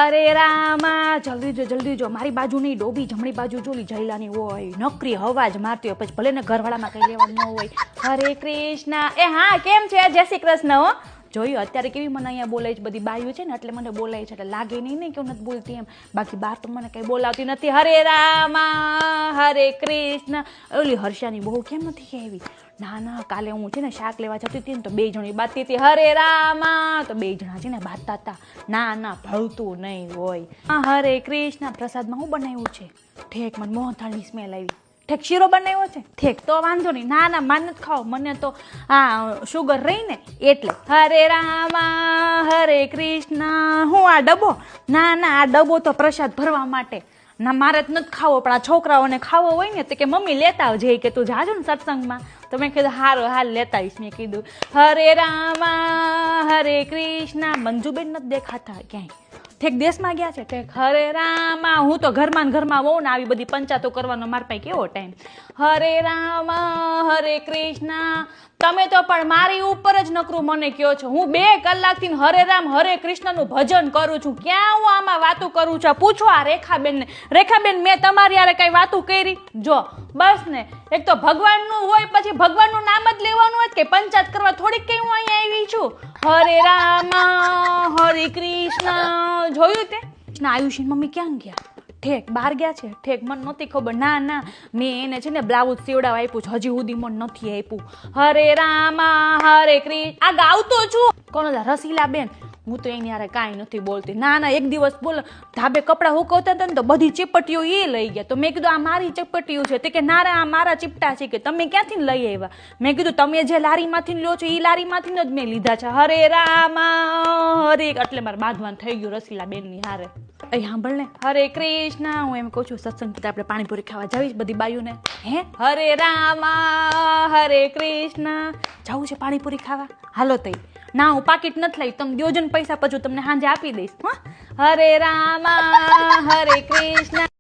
અરે રામા જલ્દી જો મારી બાજુ નહીં ડોબી જમણી બાજુ જોલી જયલાની હોય નકરી અવાજ મારતી હોય પછી ભલે ને ઘરવાળામાં કઈ લેવાનું ન હોય. હરે કૃષ્ણ. એ હા કેમ છે? જય શ્રી કૃષ્ણ. હો જોયું અત્યારે કેવી મને અહીંયા બોલાય છે, બધી બાયું છે ને એટલે મને બોલાય છે, એટલે લાગે નહીં ને કે હું નથી બોલતી એમ. બાકી બહાર તો મને કઈ બોલાવતી નથી. હરે રામા હરે કૃષ્ણ. ઓલી હર્ષાની બહુ કેમ નથી આવી? ના કાલે હું છે ને શાક લેવા જતી હતી ને તો બે જણી બાતતી હતી હરે રામા, તો બે જણા છે ને બાતતા હતા. ના ભળતું નહીં હોય. હરે કૃષ્ણ. પ્રસાદમાં શું બનાવ્યું છે? ઠેક મને મોહનથાળની સ્મેલ આવી. ઠેક શીરો બનાવ્યો છે? ઠેક તો વાંધો નહીં. ના માન નથી ખાઓ, મને તો શુગર રહી ને એટલે. હરે રામા હરે કૃષ્ણ. હું આ ડબ્બો? ના આ ડબ્બો તો પ્રસાદ ભરવા માટે. ના મારે જ નથી ખાવો, પણ આ છોકરાઓને ખાવો હોય ને તો કે મમ્મી લેતા આવજે કે તું જાજો ને સત્સંગમાં. તો મેં કીધું હારો હાલ લેતા આવીશ. મેં કીધું હરે રામા હરે કૃષ્ણ. મંજુબેન નથી દેખાતા ક્યાંય, ઠેક દેશમાં ગયા છે. ઠેક હરે રામા. હું તો ઘરમાં હોઉં ને આવી બધી પંચાતો કરવાનો માર પાસે કેવો ટાઈમ. હરે રામા હરે કૃષ્ણ. તમે તો પણ મારી ઉપર જ નકરું મને કહો છો. હું 2 કલાકથી હરે રામ હરે કૃષ્ણનું ભજન કરું છું. ક્યાં હું આમાં વાતું કરું છું? પૂછો આ રેખાબેનને. રેખાબેન મેં તમારી યારે કઈ વાતું કરી? જો બસ ને, એક તો ભગવાનનું હોય પછી ભગવાનનું નામ જ લેવાનું હોય કે પંચાયત કરવા થોડીક કઈ હું અહીંયા આવી છું. હરે રામા હરે કૃષ્ણ. જોયું તે આયુષી મમ્મી ક્યાં ગયા? ઠેક બહાર ગયા છે. ઠેક મને નહોતી ખબર. ના મેં એને છે ને બ્લાઉઝ સીવડાવ આપ્યું છે, હજી સુધી મને નથી આપ્યું. હરે રામા હરે કૃષ્ણ. આ ગાવતો છું. કોણ? રસીલા બેન. હું તો એની યારે કાંઈ નથી બોલતી. ના એક દિવસ બોલો ધાબે કપડાં હુકવતા હતા ને તો બધી ચીપટીઓ એ લઈ ગયા. તો મેં કીધું આ મારી ચીપટીઓ છે. તે કે ના આ મારા ચીપટા છે. કે તમે ક્યાંથી લઈ આવ્યા? મેં કીધું તમે જે લારીમાંથી લો છો એ લારીમાંથી જ મેં લીધા છે. હરે રામા હરે. એટલે મારે બાંધવાનું થઈ ગયું રસીલા બેનની હારે. અહીં સાંભળ ને. હરે કૃષ્ણ. હું એમ કહું છું સત્સંગ પછી આપણે પાણીપુરી ખાવા જાવીશ બધી બાયુને. હે હરે રામા હરે કૃષ્ણ. જવું છે પાણીપુરી ખાવા? હાલો તઈ. ના હું પાકીટ નથી લઈ, તમે દ્યોજન પૈસા પછી તમને સાંજે આપી દઈશ. હરે રામા હરે કૃષ્ણ.